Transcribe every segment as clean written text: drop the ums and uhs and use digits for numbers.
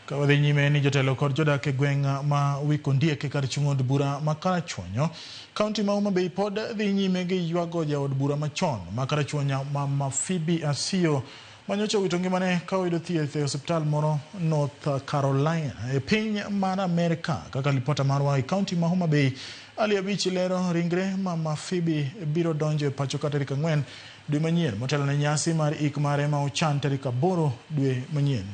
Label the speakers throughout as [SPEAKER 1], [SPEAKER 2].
[SPEAKER 1] Kawadhi nyime ni jotelo kod jodak e gweng' ma Wikondiek kar chung' od bura ma Karachuonyo. Kaunti ma Homa Bay pod dhi nyime gi ywago jaod bura machon ma Karachuonyo Mama Phoebe Asiyo manyocha wito ngimane ka oyudo thieth e osiptal moro North Carolina e piny mar Amerika. Kaka lipota marwa e kaunti ma Homa Bay, Ali Abich lero ringre Mama Phoebe biro donjo e pacho ka tarik 4 dwe manyien motelo ne nyasi mar ik mare ma ochan tarik 8 dwe manyien.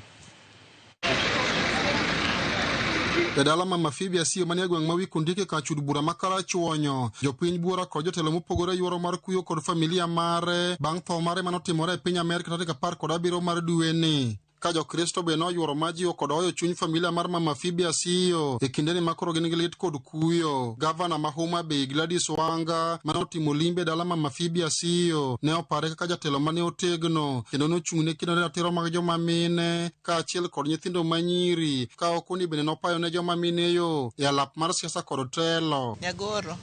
[SPEAKER 2] Dala Mama Phoebe Asiyo manie gweng' ma Wikondiek ka chud bura ma Karachuonyo, jopiny buora kod jotelo mopogore yuoro mar kuyo kod familia mare bang' tho mare manotimore e piny Amerika tarik 17 mar dwe ni. Ka jokristo be noyuoro majiwo kod hoyo chuny familia mar Mama Phoebe Asiyo e kindeni ma koro gin gi lit kod kuyo. Gavana ma Homa Bay Gladys Wanga manotimo limbe dala Mama Phoebe Asiyo ne opare kaka jatelo mane otegno kendo nochung'ne kendo ratiro mag joma mine kaachiel kod nyithindo manyiri, ka okoni bende nopayo ne joma mine yo e alap mar siasa kod telo.
[SPEAKER 3] Nyagoro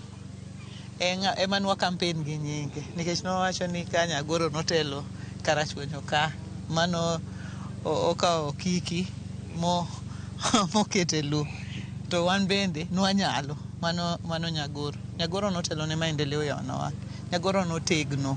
[SPEAKER 3] ema nwa kampen gi nyinge nikech nowacho ni ka Nyagoro notelo Karachuonyo ka mano okawo kiki mokete lu to wan bende nwanyalo mano Nyagoro notelo ne maendeleo ya wanawa. Nyagoro notegno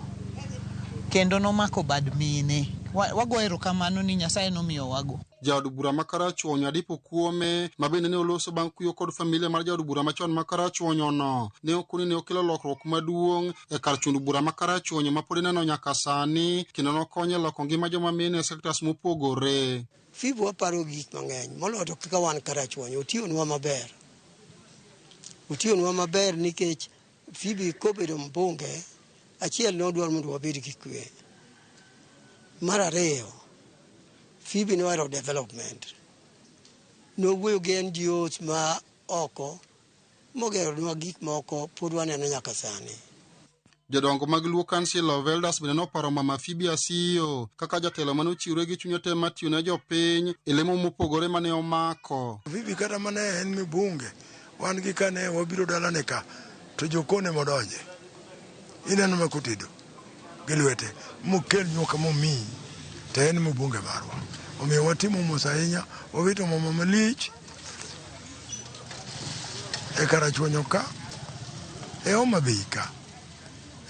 [SPEAKER 3] kendo nomako bad mine. Wago erokamano ni Nyasaye nomiyo wago.
[SPEAKER 2] Jaod bura ma Karachuonyo Adipo Kuome ma bende ne oloso bang' kuyo kod familia mar jaod bura machon ma Karachuonyo no ne okoni ne okelo lokruok maduong' e kar chund bura ma Karachuonyo ma pod ineno nyaka sani kendo nokonyo e loko ngima joma mine e sektas mopogore.
[SPEAKER 4] Phoebe waparo gik mang'eny moloyo kaka wan Karachuonyo otiyonwa maber nikech Phoebe kobedo mbunge achiel nodwaro mondo wabed gi kwe. Mar ariyo, Phoebe nohero development. Nowuoyo gi NGOs ma oko mogeronwa gik moko pod waneno nyaka sani.
[SPEAKER 2] Jodongo mag Luo Council of Elders bende noparo Mama Phoebe Asiyo kaka jatelo mane ochiwre gi chunye te matiyo ne jopiny e lemo mopogore mane omako.
[SPEAKER 5] Phoebe kata mane en mibunge wan gi kane wabiro dalane ka to jokone modonje ineno makotedo gi lwete mokel nyoka momi to en mibunge marwa. Omiyo watimo mos ahinya, wawito mama malich e Karachuonyo ka, e Homa Bay ka,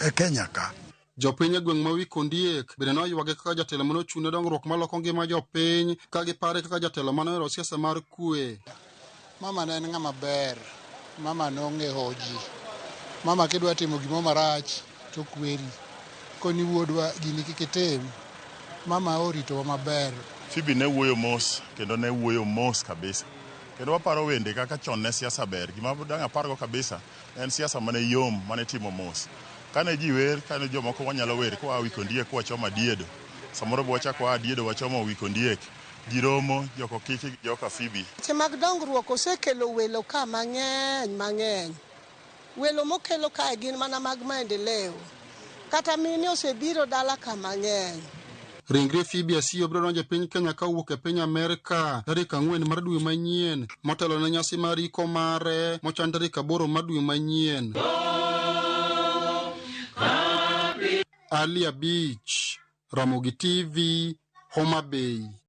[SPEAKER 5] e Kenya ka.
[SPEAKER 2] Jopiny e gweng' ma Wikondiek bende noywage kaka jatelo mane ochung'ne dongruok maloko ngima jopiny ka gipare kaka jatelo mane ohero siasa mar kwe.
[SPEAKER 6] Mama ne en ng'ama ber, mama nong'e hoji. Mama kidwa timo gimo marach to kweri. Koni wuodwa gini kik itim. Mama oritowa maber.
[SPEAKER 7] Phoebe ne wuoyo mos kendo ne wuoyo mos kabisa. Kendo waparo wende kaka chon ne siasa ber. Gima dang' apargo kabisa en siasa mane yom mane timo mos. Kane ji wer, kane jomoko wanyalo wer kwa Wikondiek wachomo Adiedo. Samoro bo wachako wa Adiedo wachomo Wikondiek. Jiromo joko kiki joka Phoebe.
[SPEAKER 8] Weche mag dongruok osekelo welo ka mang'eny. Welo mokelo ka gin mana mag maendeleo. Kata mine osebiro dala ka mang'eny.
[SPEAKER 2] Ringre Phoebe Asiyo biro donjo e piny Kenya ka wuok e piny Amerika tarik 4 mar dwe manyien motelo ne nyasi mar iko mare mochan tarik 8 mar dwe manyien. Ali Abich, Ramogi TV, Homa Bay.